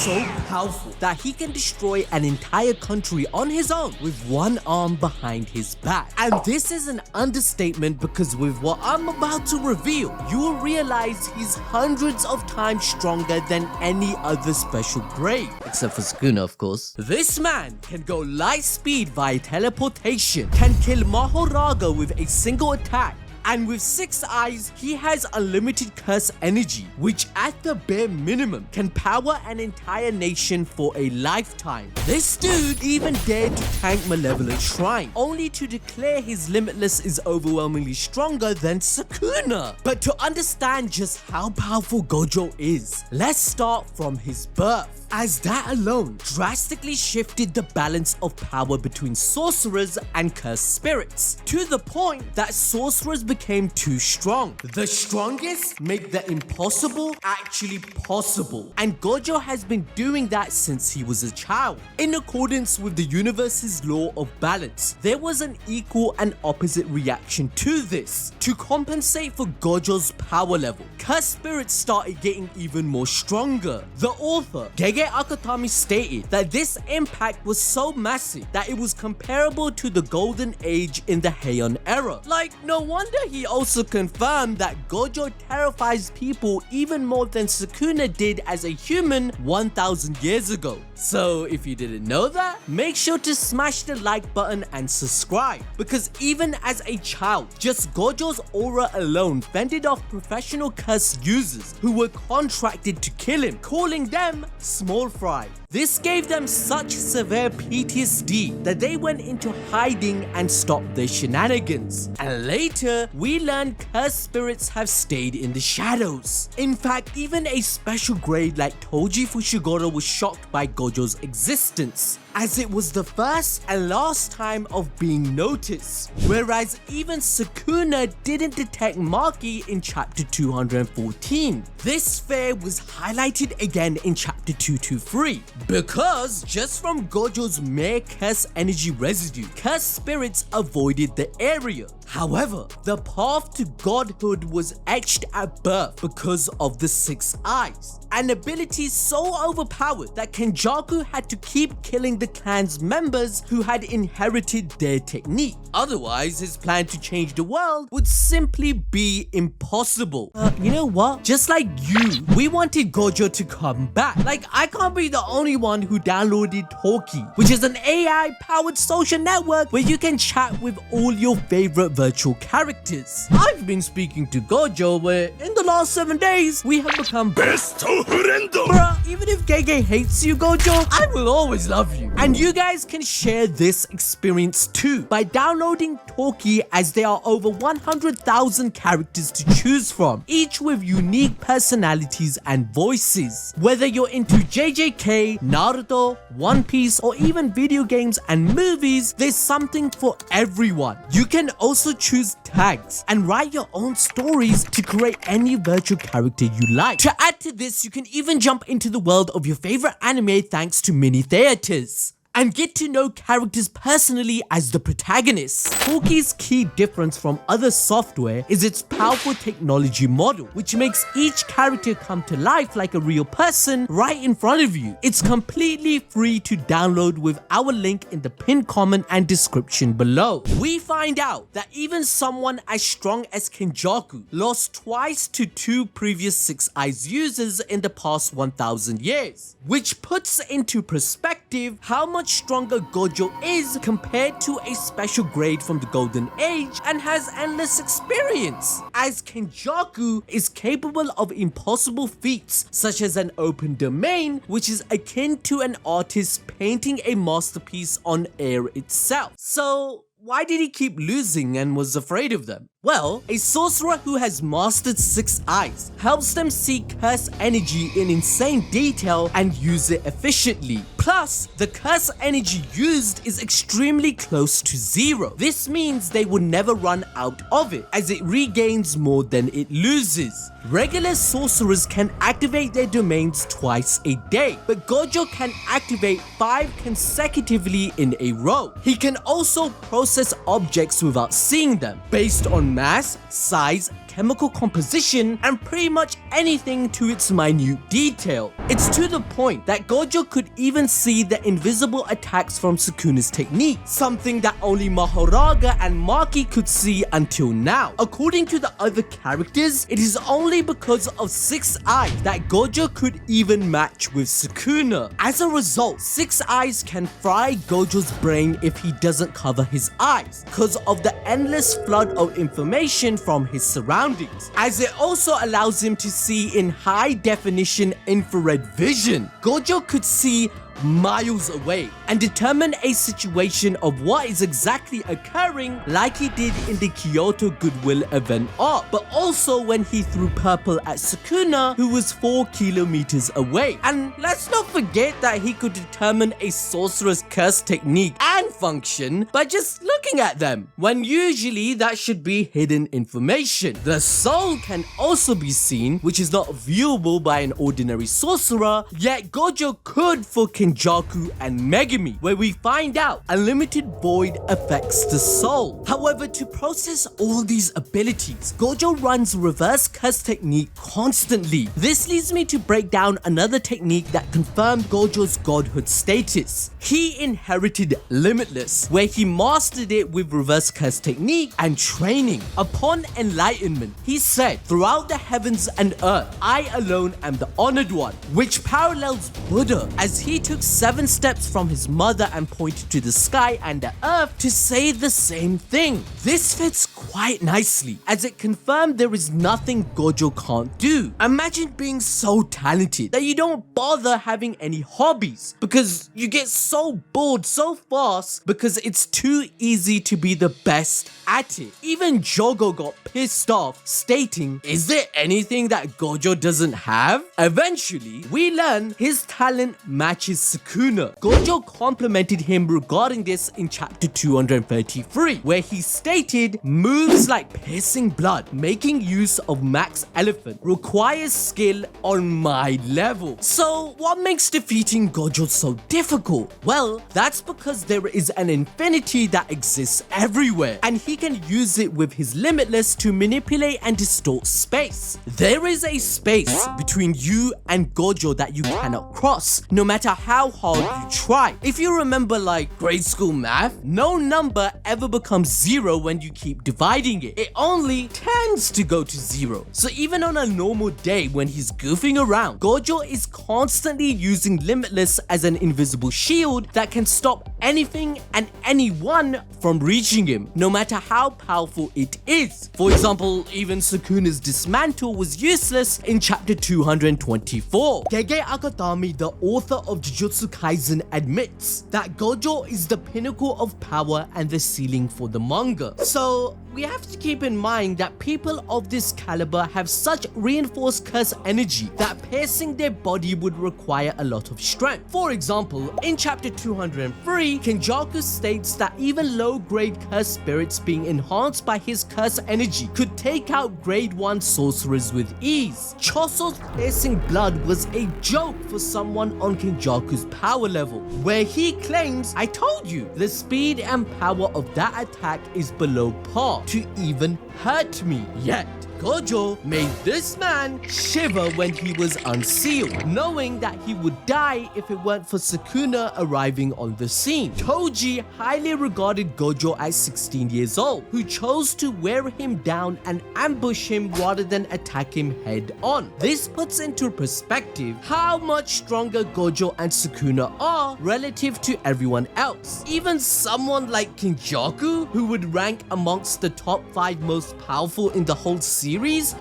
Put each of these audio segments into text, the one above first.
so powerful that he can destroy an entire country on his own with one arm behind his back. And this is an understatement because with what I'm about to reveal, you will realize he's hundreds of times stronger than any other special grade. Except for Sukuna, of course. This man can go light speed via teleportation, can kill Mahoraga with a single attack, and with 6 eyes, he has unlimited curse energy, which at the bare minimum can power an entire nation for a lifetime. This dude even dared to tank Malevolent Shrine, only to declare his Limitless is overwhelmingly stronger than Sukuna. But to understand just how powerful Gojo is, let's start from his birth, as that alone drastically shifted the balance of power between sorcerers and cursed spirits, to the point that sorcerers became too strong. The strongest make the impossible actually possible, and Gojo has been doing that since he was a child. In accordance with the universe's law of balance, there was an equal and opposite reaction to this. To compensate for Gojo's power level, cursed spirits started getting even more stronger. The author, Gege Akutami, stated that this impact was so massive that it was comparable to the golden age in the Heian era. Like, no wonder he also confirmed that Gojo terrifies people even more than Sukuna did as a human 1000 years ago. So if you didn't know that, make sure to smash the like button and subscribe, because even as a child, just Gojo's aura alone fended off professional curse users who were contracted to kill him, calling them small fry. This gave them such severe PTSD that they went into hiding and stopped their shenanigans. And later, we learned cursed spirits have stayed in the shadows. In fact, even a special grade like Toji Fushiguro was shocked by Gojo's existence, as it was the first and last time of being noticed, whereas even Sukuna didn't detect Maki in chapter 214. This fear was highlighted again in chapter 223, because just from Gojo's mere curse energy residue, cursed spirits avoided the area. However, the path to godhood was etched at birth because of the 6 eyes, an ability so overpowered that Kenjaku had to keep killing the clan's members who had inherited their technique. Otherwise, his plan to change the world would simply be impossible. You know what? Just like you, we wanted Gojo to come back. Like, I can't be the only one who downloaded Talkie, which is an AI-powered social network where you can chat with all your favorite virtual characters. I've been speaking to Gojo where in the last 7 days, we have become best friends. Bruh, even if Gege hates you, Gojo, I will always love you. And you guys can share this experience too by downloading Talkie, as there are over 100,000 characters to choose from, each with unique personalities and voices. Whether you're into JJK, Naruto, One Piece, or even video games and movies, there's something for everyone. You can also choose tags and write your own stories to create any virtual character you like. To add to this, you can even jump into the world of your favorite anime thanks to mini theaters and get to know characters personally as the protagonists. Talkie's key difference from other software is its powerful technology model, which makes each character come to life like a real person right in front of you. It's completely free to download with our link in the pinned comment and description below. We find out that even someone as strong as Kenjaku lost twice to 2 previous 6 eyes users in the past 1000 years, which puts into perspective how much stronger Gojo is compared to a special grade from the Golden Age and has endless experience, as Kenjaku is capable of impossible feats such as an open domain, which is akin to an artist painting a masterpiece on air itself. So why did he keep losing and was afraid of them? Well, a sorcerer who has mastered 6 eyes helps them see curse energy in insane detail and use it efficiently. Plus, the curse energy used is extremely close to 0. This means they will never run out of it, as it regains more than it loses. Regular sorcerers can activate their domains twice a day, but Gojo can activate 5 consecutively in a row. He can also process objects without seeing them, based on mass, size, chemical composition, and pretty much anything to its minute detail. It's to the point that Gojo could even see the invisible attacks from Sukuna's technique, something that only Mahoraga and Maki could see until now. According to the other characters, it is only because of 6 Eyes that Gojo could even match with Sukuna. As a result, 6 Eyes can fry Gojo's brain if he doesn't cover his eyes, because of the endless flood of information from his surroundings, as it also allows him to see in high definition infrared vision. Gojo could see miles away and determine a situation of what is exactly occurring, like he did in the Kyoto Goodwill event arc, but also when he threw purple at Sukuna, who was 4 kilometers away. And let's not forget that he could determine a sorcerer's curse technique and function by just looking at them, when usually that should be hidden information. The soul can also be seen, which is not viewable by an ordinary sorcerer, yet Gojo could for Kenjaku and Megumi, where we find out unlimited void affects the soul. However, to process all these abilities, Gojo runs reverse curse technique constantly. This leads me to break down another technique that confirmed Gojo's godhood status. He inherited Limitless, where he mastered it with reverse curse technique and training. Upon enlightenment, he said, "Throughout the heavens and earth, I alone am the honored one," which parallels Buddha, as he took 7 steps from his mother and pointed to the sky and the earth to say the same thing. This fits quite nicely, as it confirmed there is nothing Gojo can't do. Imagine being so talented that you don't bother having any hobbies because you get so bored so fast because it's too easy to be the best at it. Even Jogo got pissed off, stating, "Is there anything that Gojo doesn't have?" Eventually, we learn his talent matches Sukuna. Gojo complimented him regarding this in chapter 233, where he stated, "Moves like piercing blood, making use of max elephant, requires skill on my level." So what makes defeating Gojo so difficult? Well, that's because there is an infinity that exists everywhere, and he can use it with his Limitless to manipulate and distort space. There is a space between you and Gojo that you cannot cross, no matter how hard you try. If you remember like grade school math, no number ever becomes 0 when you keep dividing it. It only tends to go to 0. So even on a normal day when he's goofing around, Gojo is constantly using Limitless as an invisible shield that can stop anything and anyone from reaching him, no matter how powerful it is. For example, even Sukuna's dismantle was useless in chapter 224. Gege Akatami, the author of JUJUTSU Kaisen, admits that Gojo is the pinnacle of power and the ceiling for the manga. So we have to keep in mind that people of this caliber have such reinforced curse energy that piercing their body would require a lot of strength. For example, in chapter 203, Kenjaku states that even low-grade curse spirits being enhanced by his curse energy could take out grade 1 sorcerers with ease. Choso's piercing blood was a joke for someone on Kenjaku's power level, where he claims, "I told you, the speed and power of that attack is below par to even hurt me." Yet Gojo made this man shiver when he was unsealed, knowing that he would die if it weren't for Sukuna arriving on the scene. Toji highly regarded Gojo at 16 years old, who chose to wear him down and ambush him rather than attack him head on. This puts into perspective how much stronger Gojo and Sukuna are relative to everyone else. Even someone like Kenjaku, who would rank amongst the top 5 most powerful in the whole series,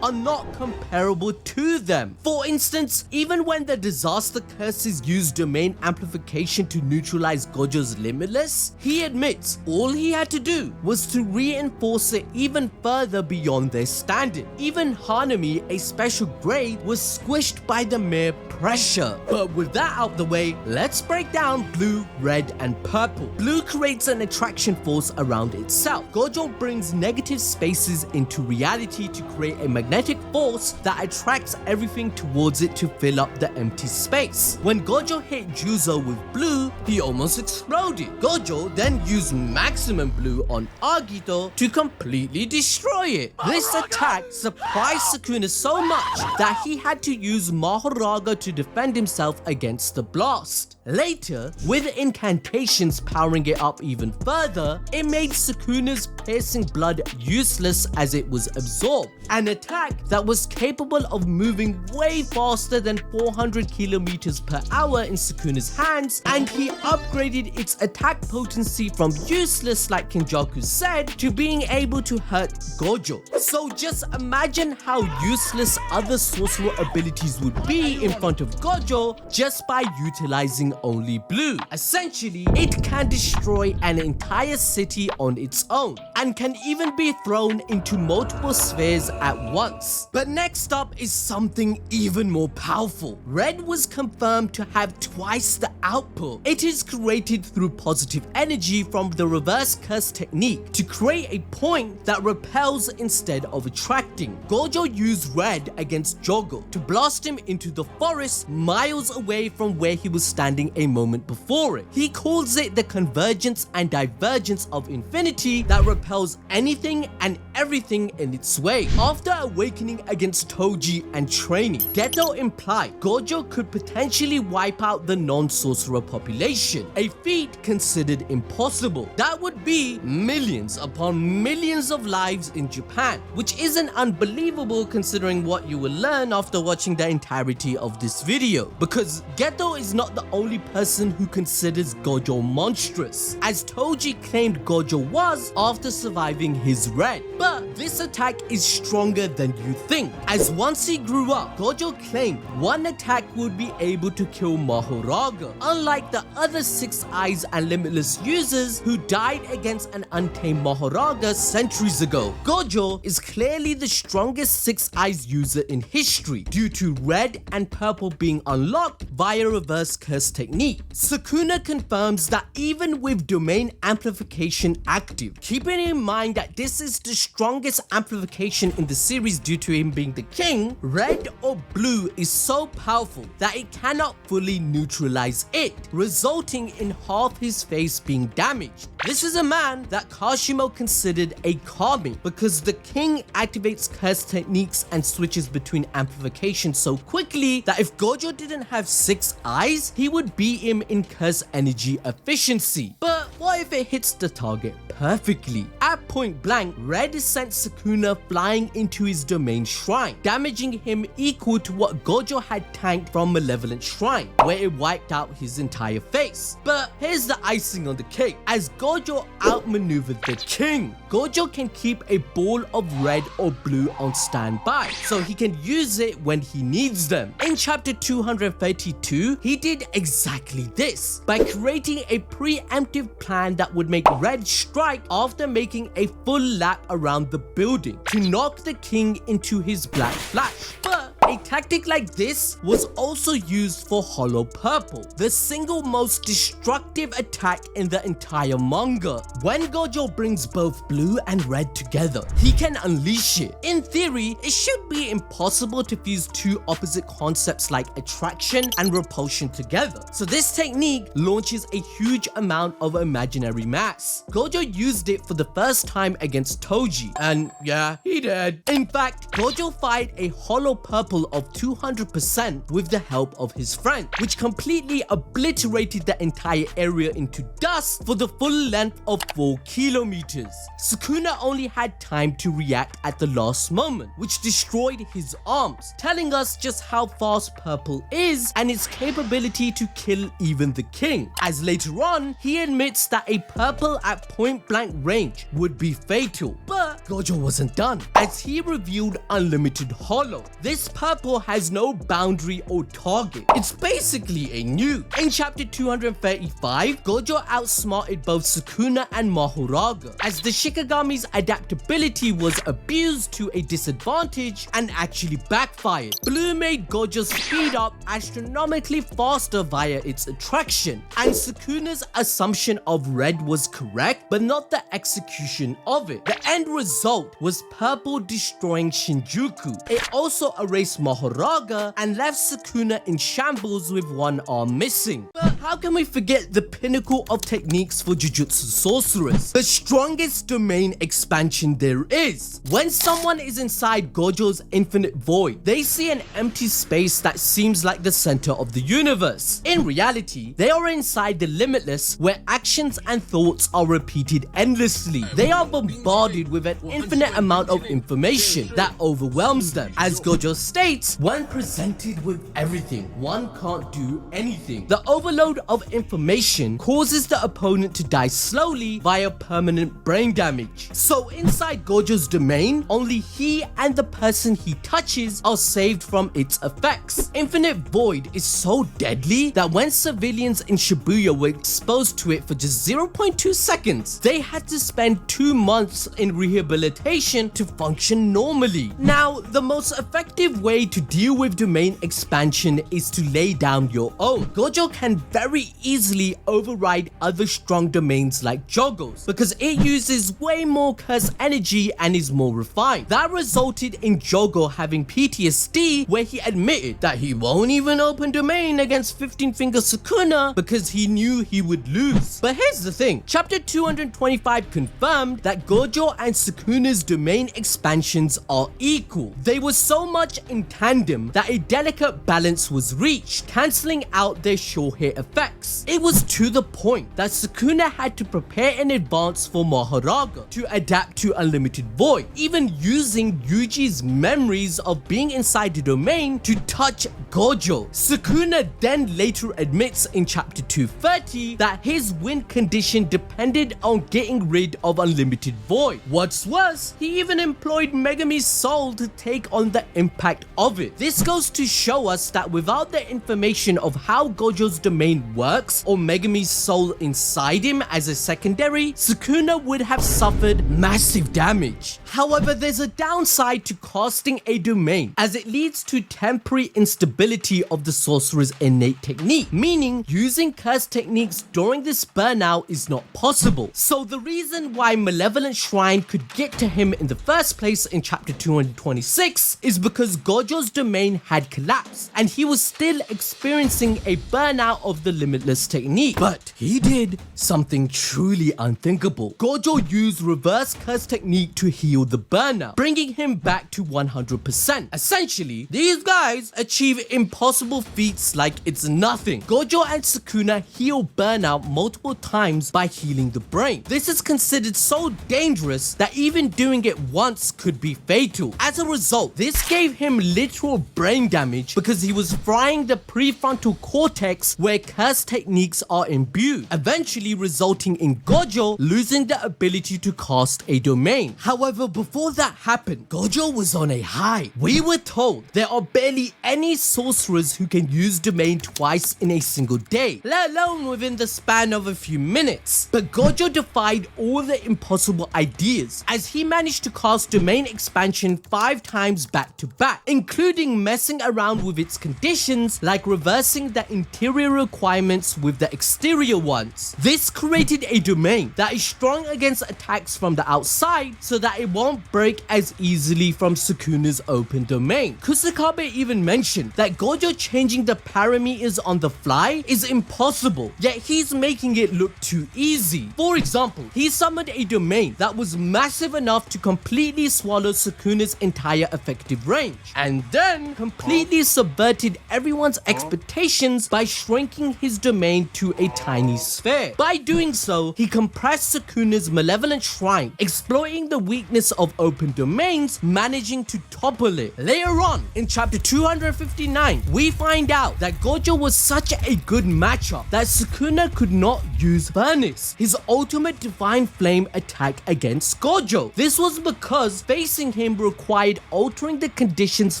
are not comparable to them. For instance, even when the disaster curses used domain amplification to neutralize Gojo's Limitless, he admits all he had to do was to reinforce it even further beyond their standard. Even Hanami, a special grade, was squished by the mere pressure. But with that out the way, let's break down blue, red, and purple. Blue creates an attraction force around itself. Gojo brings negative spaces into reality to create a magnetic force that attracts everything towards it to fill up the empty space. When Gojo hit Juzo with blue, he almost exploded. Gojo then used maximum blue on Agito to completely destroy it. This attack surprised Sukuna so much that he had to use Mahoraga to defend himself against the blast. Later, with incantations powering it up even further, it made Sukuna's piercing blood useless as it was absorbed. An attack that was capable of moving way faster than 400 kilometers per hour in Sukuna's hands, and he upgraded its attack potency from useless, like Kenjaku said, to being able to hurt Gojo. So just imagine how useless other sorcerer abilities would be in front of Gojo just by utilizing only blue. Essentially, it can destroy an entire city on its own, and can even be thrown into multiple spheres at once. But next up is something even more powerful. Red was confirmed to have twice the output. It is created through positive energy from the reverse curse technique to create a point that repels instead of attracting. Gojo used red against Jogo to blast him into the forest miles away from where he was standing a moment before it. He calls it the convergence and divergence of infinity that repels anything and everything in its way. After awakening against Toji and training, Geto implied Gojo could potentially wipe out the non-sorcerer population, a feat considered impossible. That would be millions upon millions of lives in Japan, which isn't unbelievable considering what you will learn after watching the entirety of this video, because Geto is not the only person who considers Gojo monstrous, as Toji claimed Gojo was after surviving his red. But this attack is stronger than you think, as once he grew up, Gojo claimed one attack would be able to kill Mahoraga, unlike the other 6 Eyes and Limitless users who died against an untamed Mahoraga centuries ago. Gojo is clearly the strongest 6 Eyes user in history due to red and purple being unlocked via reverse curse technique. Sukuna confirms that even with domain amplification active, keeping in mind that this is the strongest amplification in the series due to him being the king, red or blue is so powerful that it cannot fully neutralize it, resulting in half his face being damaged. This is a man that Kashimo considered a kami, because the king activates curse techniques and switches between amplification so quickly that if Gojo didn't have 6 eyes, he would beat him in curse energy efficiency. But what if it hits the target perfectly? At point blank, red sent Sukuna flying into his domain shrine, damaging him equal to what Gojo had tanked from Malevolent Shrine, where it wiped out his entire face. But here's the icing on the cake. As Gojo outmaneuvered the king, Gojo can keep a ball of red or blue on standby, so he can use it when he needs them. In chapter 232, he did exactly this by creating a preemptive plan that would make red strike after making a full lap around the building to knock the king into his black flash. But a tactic like this was also used for Hollow Purple, the single most destructive attack in the entire manga. When Gojo brings both blue and red together, he can unleash it. In theory, it should be impossible to fuse two opposite concepts like attraction and repulsion together, so this technique launches a huge amount of imaginary mass. Gojo used it for the first time against Toji, and yeah, he did. In fact, Gojo fired a Hollow Purple of 200% with the help of his friend, which completely obliterated the entire area into dust for the full length of 4 kilometers. Sukuna only had time to react at the last moment, which destroyed his arms, telling us just how fast purple is and its capability to kill even the king, as later on he admits that a purple at point blank range would be fatal. But Gojo wasn't done, as he revealed Unlimited Hollow. This purple has no boundary or target. It's basically a nuke. In chapter 235, Gojo outsmarted both Sukuna and Mahoraga, as the Shikigami's adaptability was abused to a disadvantage and actually backfired. Blue made Gojo speed up astronomically faster via its attraction, and Sukuna's assumption of red was correct, but not the execution of it. The end result result was purple destroying Shinjuku. It also erased Mahoraga and left Sukuna in shambles with one arm missing. But how can we forget the pinnacle of techniques for Jujutsu sorcerers? The strongest domain expansion there is. When someone is inside Gojo's infinite void, they see an empty space that seems like the center of the universe. In reality, they are inside the Limitless, where actions and thoughts are repeated endlessly. They are bombarded with an infinite amount of information that overwhelms them. As Gojo states, when presented with everything, one can't do anything. The overload of information causes the opponent to die slowly via permanent brain damage. So inside Gojo's domain, only he and the person he touches are saved from its effects. Infinite Void is so deadly that when civilians in Shibuya were exposed to it for just 0.2 seconds, they had to spend 2 months in rehabilitation to function normally. Now, the most effective way to deal with domain expansion is to lay down your own. Gojo can very easily override other strong domains like Jogo's because it uses way more curse energy and is more refined. That resulted in Jogo having PTSD, where he admitted that he won't even open domain against 15-finger Sukuna because he knew he would lose. But here's the thing, chapter 225 confirmed that Gojo and Sukuna's domain expansions are equal. They were so much in tandem that a delicate balance was reached, cancelling out their sure hit effects. It was to the point that Sukuna had to prepare in advance for Mahoraga to adapt to Unlimited Void, even using Yuji's memories of being inside the domain to touch Gojo. Sukuna then later admits in chapter 230 that his win condition depended on getting rid of Unlimited Void. What's worse, he even employed Megami's soul to take on the impact of it. This goes to show us that without the information of how Gojo's domain works or Megami's soul inside him as a secondary, Sukuna would have suffered massive damage. However, there's a downside to casting a domain, as it leads to temporary instability of the sorcerer's innate technique, meaning using curse techniques during this burnout is not possible. So the reason why Malevolent Shrine could get to him in the first place in chapter 226 is because Gojo's domain had collapsed and he was still experiencing a burnout of the Limitless technique. But he did something truly unthinkable. Gojo used reverse curse technique to heal the burnout, bringing him back to 100%. Essentially, these guys achieve impossible feats like it's nothing. Gojo and Sukuna heal burnout multiple times by healing the brain. This is considered so dangerous that even doing it once could be fatal. As a result, this gave him literal brain damage because he was frying the prefrontal cortex where curse techniques are imbued, eventually resulting in Gojo losing the ability to cast a domain. However, before that happened, Gojo was on a high. We were told there are barely any sorcerers who can use domain twice in a single day, let alone within the span of a few minutes. But Gojo defied all the impossible ideas as he managed to cast domain expansion 5 times back to back, including messing around with its conditions like reversing the interior requirements with the exterior ones. This created a domain that is strong against attacks from the outside so that it won't break as easily from Sukuna's open domain. Kusakabe even mentioned that Gojo changing the parameters on the fly is impossible, yet he's making it look too easy. For example, he summoned a domain that was massive enough to completely swallow Sukuna's entire effective range, and then completely subverted everyone's expectations by shrinking his domain to a tiny sphere. By doing so, he compressed Sukuna's Malevolent Shrine, exploiting the weakness of open domains, managing to topple it. Later on, in chapter 259, we find out that Gojo was such a good matchup that Sukuna could not use Furnace, his ultimate Divine Flame attack against Gojo. This was because facing him required altering the conditions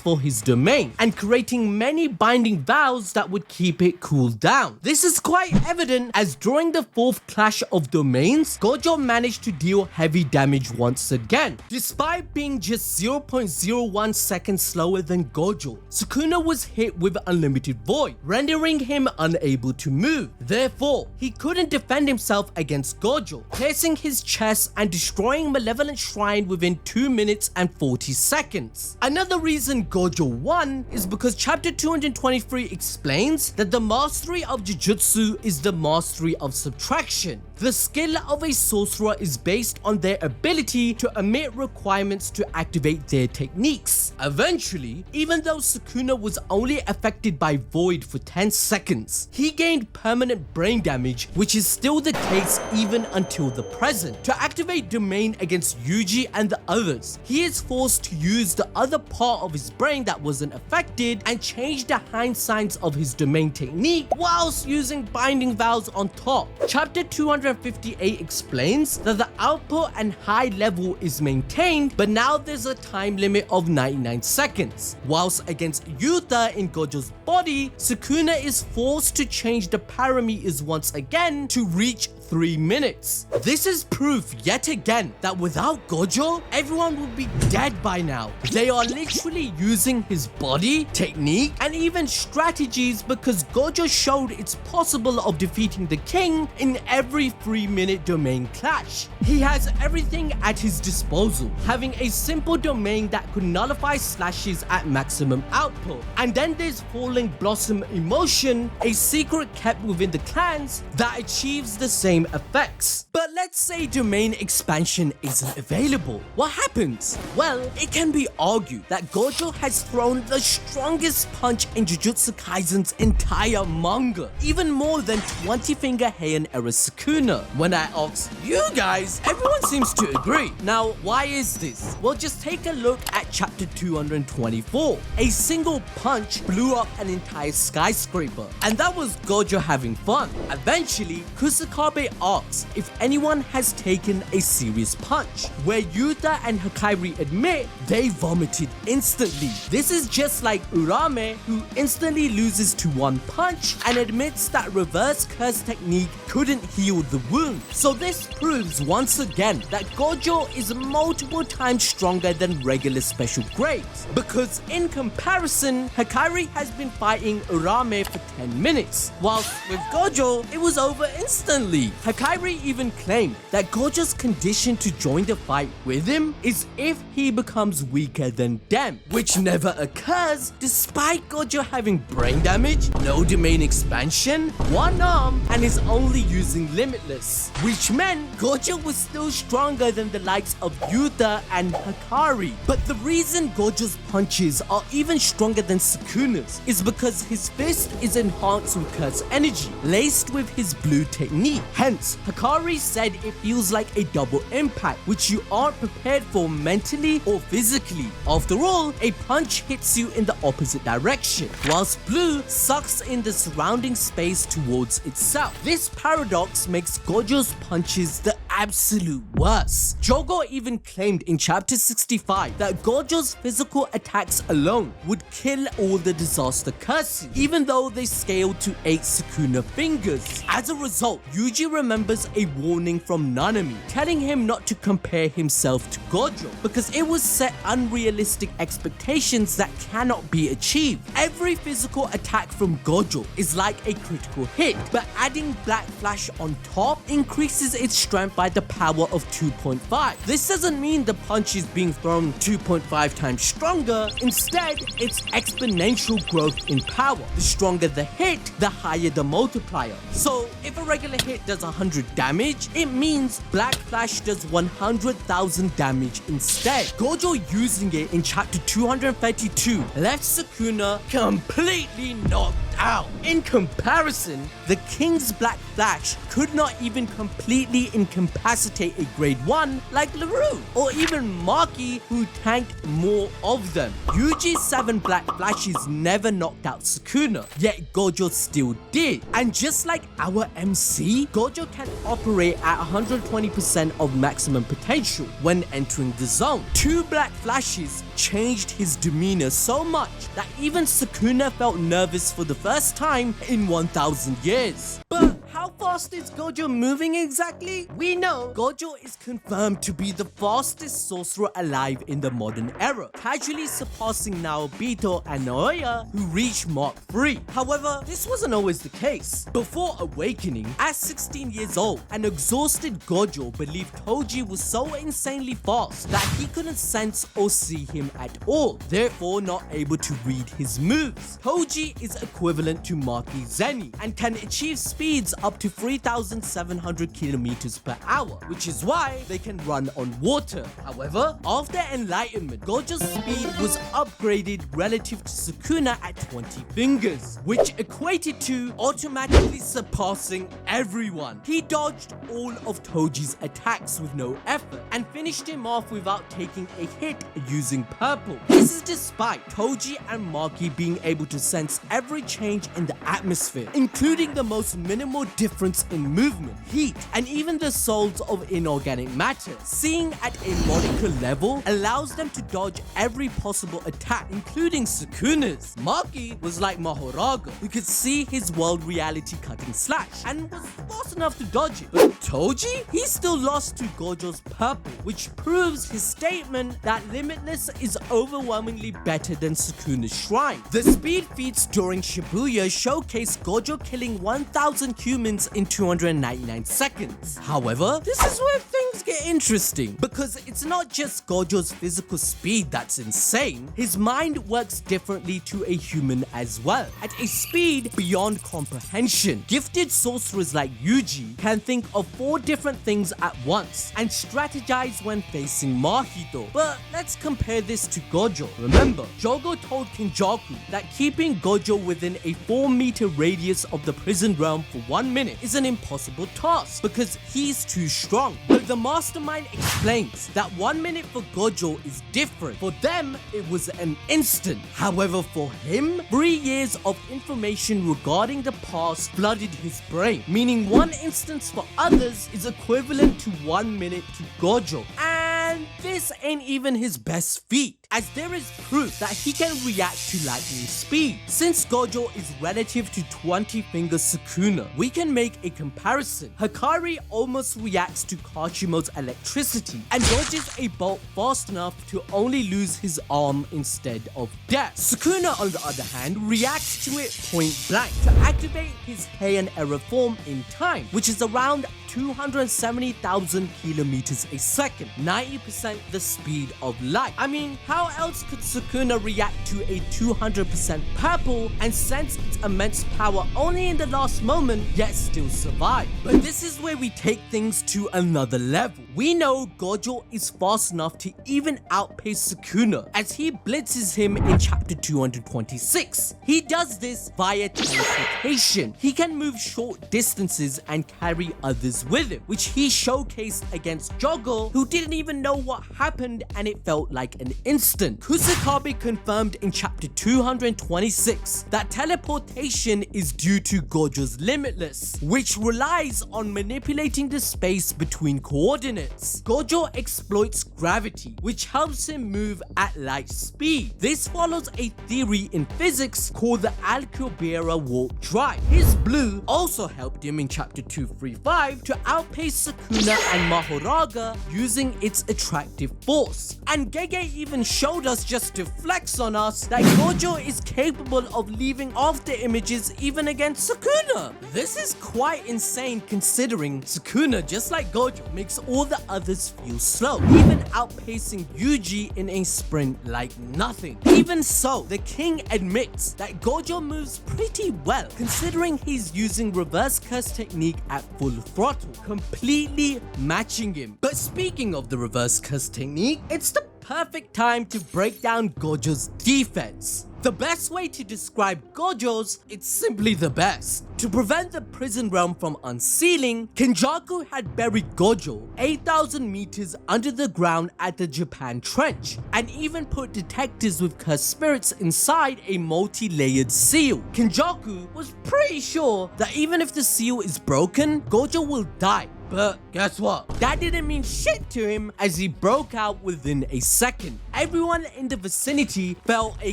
for his domain and creating many binding vows that would keep it cooled down. down. This is quite evident as during the fourth clash of domains, Gojo managed to deal heavy damage once again. Despite being just 0.01 seconds slower than Gojo, Sukuna was hit with unlimited void, rendering him unable to move. Therefore, he couldn't defend himself against Gojo, piercing his chest and destroying Malevolent Shrine within 2 minutes and 40 seconds. Another reason Gojo won is because chapter 223 explains that the mastery of Jujutsu is the mastery of subtraction. The skill of a sorcerer is based on their ability to omit requirements to activate their techniques. Eventually, even though Sukuna was only affected by void for 10 seconds, he gained permanent brain damage, which is still the case even until the present. To activate domain against Yuji and the others, he is forced to use the other part of his brain that wasn't affected and change the hind signs of his domain technique whilst using binding vows on top. Chapter 258 explains that the output and high level is maintained, but now there's a time limit of 99 seconds. Whilst against Yuta in Gojo's body, Sukuna is forced to change the parameters once again to reach 3 minutes. This is proof yet again that without Gojo, everyone would be dead by now. They are literally using his body, technique, and even strategies because Gojo showed it's possible of defeating the king in every 3-minute domain clash. He has everything at his disposal, having a simple domain that could nullify slashes at maximum output. And then there's Falling Blossom Emotion, a secret kept within the clans that achieves the same effects. But let's say domain expansion isn't available. What happens? Well, it can be argued that Gojo has thrown the strongest punch in Jujutsu Kaisen's entire manga, even more than 20-finger Heian era Sukuna. When I ask you guys, everyone seems to agree. Now, why is this? Well, just take a look at chapter 224. A single punch blew up an entire skyscraper, and that was Gojo having fun. Eventually, Kusakabe asks if anyone has taken a serious punch, where Yuta and Hikairi admit they vomited instantly. This is just like Urame, who instantly loses to one punch and admits that reverse curse technique couldn't heal the wound. So this proves once again that Gojo is multiple times stronger than regular special grades, because in comparison, Hikairi has been fighting Urame for 10 minutes, whilst with Gojo, it was over instantly. Hikairi even claimed that Gojo's condition to join the fight with him is if he becomes weaker than them, which never occurs despite Gojo having brain damage, no domain expansion, one arm, and is only using Limitless, which meant Gojo was still stronger than the likes of Yuta and Hikairi. But the reason Gojo's punches are even stronger than Sukuna's is because his fist is enhanced with curse energy, laced with his blue technique. Hence, Hikairi said it feels like a double impact, which you aren't prepared for mentally or physically. After all, a punch hits you in the opposite direction, whilst blue sucks in the surrounding space towards itself. This paradox makes Gojo's punches the absolute worst. Jogo even claimed in chapter 65 that Gojo's physical attacks alone would kill all the disaster curses, even though they scaled to 8 Sukuna fingers. As a result, Yuji remembers a warning from Nanami telling him not to compare himself to Gojo because it was set unrealistic expectations that cannot be achieved. Every physical attack from Gojo is like a critical hit, but adding Black Flash on top increases its strength by the power of 2.5. This doesn't mean the punch is being thrown 2.5 times stronger. Instead, it's exponential growth in power. The stronger the hit, the higher the multiplier. So if a regular hit does 100 damage, it means Black Flash does 100,000 damage instead. Gojo using it in chapter 232 left Sukuna completely knocked out. In comparison, the King's Black Flash could not even completely incapacitate a grade 1 like LaRue, or even Maki, who tanked more of them. Yuji's 7 Black Flashes never knocked out Sukuna, yet Gojo still did. And just like our MC, Gojo can operate at 120% of maximum potential when entering the zone. 2 Black Flashes changed his demeanor so much that even Sukuna felt nervous for the first first time in 1,000 years. But how fast is Gojo moving exactly? We know Gojo is confirmed to be the fastest sorcerer alive in the modern era, casually surpassing Naobito and Naoya, who reached Mark 3. However, this wasn't always the case. Before awakening, at 16 years old, an exhausted Gojo believed Toji was so insanely fast that he couldn't sense or see him at all, therefore not able to read his moves. Toji is equivalent to Maki Zeni and can achieve speeds up to 3,700 kilometers per hour, which is why they can run on water. However, after enlightenment, Gojo's speed was upgraded relative to Sukuna at 20 fingers, which equated to automatically surpassing everyone. He dodged all of Toji's attacks with no effort and finished him off without taking a hit using purple. This is despite Toji and Maki being able to sense every change in the atmosphere, including the most minimal difference in movement, heat, and even the souls of inorganic matter. Seeing at a molecular level allows them to dodge every possible attack, including Sukuna's. Maki was like Mahoraga, who could see his world reality cutting slash and was fast enough to dodge it. But Toji? He still lost to Gojo's purple, which proves his statement that Limitless is overwhelmingly better than Sukuna's shrine. The speed feats during Shibuya showcase Gojo killing 1,000 humans in 299 seconds. However, this is where things get interesting, because it's not just Gojo's physical speed that's insane. His mind works differently to a human as well, at a speed beyond comprehension. Gifted sorcerers like Yuji can think of 4 different things at once and strategize when facing Mahito. But let's compare this to Gojo. Remember, Jogo told Kenjaku that keeping Gojo within a 4-meter radius of the prison realm for 1 minute is an impossible task because he's too strong. But the mastermind explains that 1 minute for Gojo is different. For them, it was an instant. However, for him, 3 years of information regarding the past flooded his brain, meaning 1 instance for others is equivalent to 1 minute to Gojo. And this ain't even his best feat, as there is proof that he can react to lightning speed. Since Gojo is relative to 20-finger Sukuna, we can make a comparison. Hikari almost reacts to Kashimo's electricity and dodges a bolt fast enough to only lose his arm instead of death. Sukuna, on the other hand, reacts to it point blank to activate his Heian era form in time, which is around 270,000 kilometers a second, 90% the speed of light. I mean, how else could Sukuna react to a 200% purple and sense its immense power only in the last moment, yet still survive? But this is where we take things to another level. We know Gojo is fast enough to even outpace Sukuna, as he blitzes him in chapter 226. He does this via teleportation. He can move short distances and carry others with him, which he showcased against Jogo, who didn't even know what happened and it felt like an instant. Kusakabe confirmed in chapter 226 that teleportation is due to Gojo's Limitless, which relies on manipulating the space between coordinates. Gojo exploits gravity, which helps him move at light speed. This follows a theory in physics called the Alcubierre warp drive. His blue also helped him in chapter 235 to outpace Sukuna and Mahoraga using its attractive force. And Gege even showed us, just to flex on us, that Gojo is capable of leaving after images even against Sukuna. This is quite insane considering Sukuna, just like Gojo, makes all the others feel slow, even outpacing Yuji in a sprint like nothing. Even so, the king admits that Gojo moves pretty well, considering he's using reverse curse technique at full throttle, completely matching him. But speaking of the reverse curse technique, it's the perfect time to break down Gojo's defense. The best way to describe Gojo's, it's simply the best. To prevent the prison realm from unsealing, Kenjaku had buried Gojo 8,000 meters under the ground at the Japan Trench, and even put detectors with cursed spirits inside a multi-layered seal. Kenjaku was pretty sure that even if the seal is broken, Gojo will die. But guess what? That didn't mean shit to him as he broke out within a second. Everyone in the vicinity felt a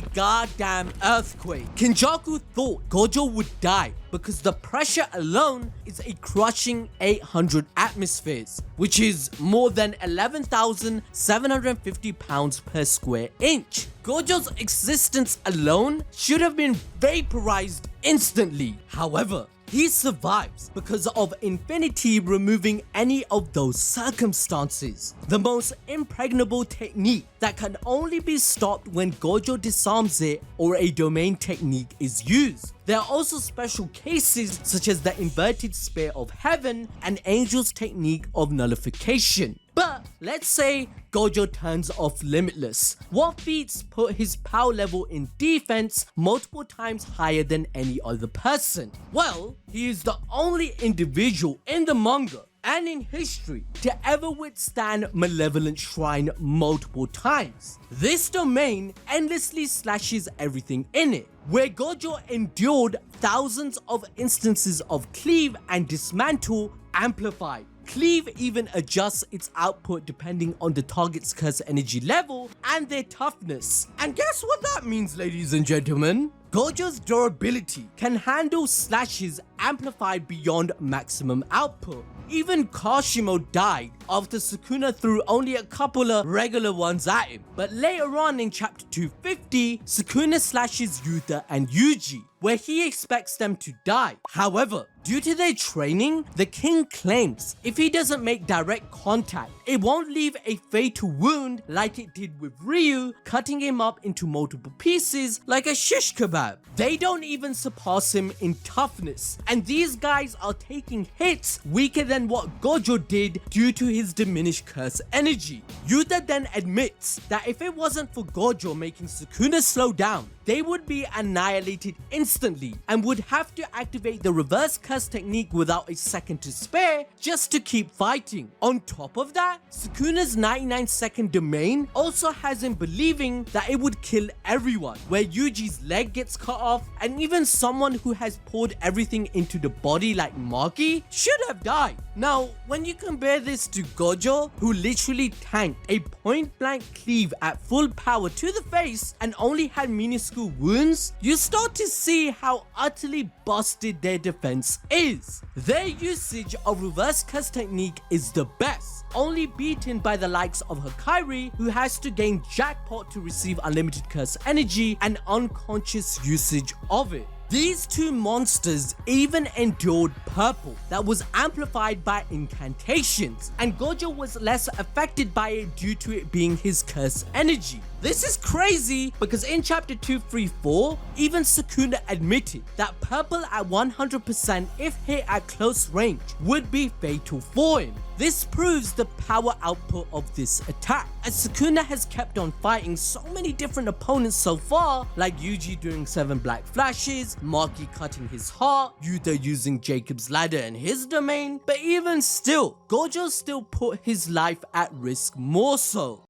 goddamn earthquake. Kenjaku thought Gojo would die because the pressure alone is a crushing 800 atmospheres, which is more than 11,750 pounds per square inch. Gojo's existence alone should have been vaporized instantly. However, he survives because of Infinity removing any of those circumstances. The most impregnable technique that can only be stopped when Gojo disarms it or a domain technique is used. There are also special cases such as the inverted spear of heaven and Angel's technique of nullification. But let's say Gojo turns off Limitless. What feats put his power level in defense multiple times higher than any other person? Well, he is the only individual in the manga and in history to ever withstand Malevolent Shrine multiple times. This domain endlessly slashes everything in it, where Gojo endured thousands of instances of cleave and dismantle amplified. Cleave even adjusts its output depending on the target's curse energy level and their toughness. And guess what that means, ladies and gentlemen? Gojo's durability can handle slashes amplified beyond maximum output. Even Kashimo died after Sukuna threw only a couple of regular ones at him. But later on in chapter 250, Sukuna slashes Yuta and Yuji, where he expects them to die. However, due to their training, the king claims if he doesn't make direct contact, it won't leave a fatal wound like it did with Ryu, cutting him up into multiple pieces like a shish kebab. They don't even surpass him in toughness, and these guys are taking hits weaker than what Gojo did due to his diminished curse energy. Yuta then admits that if it wasn't for Gojo making Sukuna slow down, they would be annihilated instantly and would have to activate the reverse curse technique without a second to spare just to keep fighting. On top of that, Sukuna's 99-second domain also has him believing that it would kill everyone, where Yuji's leg gets cut off and even someone who has poured everything into the body like Maki should have died. Now, when you compare this to Gojo, who literally tanked a point-blank cleave at full power to the face and only had minuscule wounds, you start to see how utterly busted their defense is. Their usage of reverse curse technique is the best, only beaten by the likes of Hikari, who has to gain jackpot to receive unlimited curse energy and unconscious usage of it. These two monsters even endured purple that was amplified by incantations, and Gojo was less affected by it due to it being his curse energy. This is crazy because in chapter 234, even Sukuna admitted that purple at 100% if hit at close range would be fatal for him. This proves the power output of this attack, as Sukuna has kept on fighting so many different opponents so far, like Yuji doing 7 black flashes, Maki cutting his heart, Yuta using Jacob's ladder in his domain, but even still, Gojo still put his life at risk more so.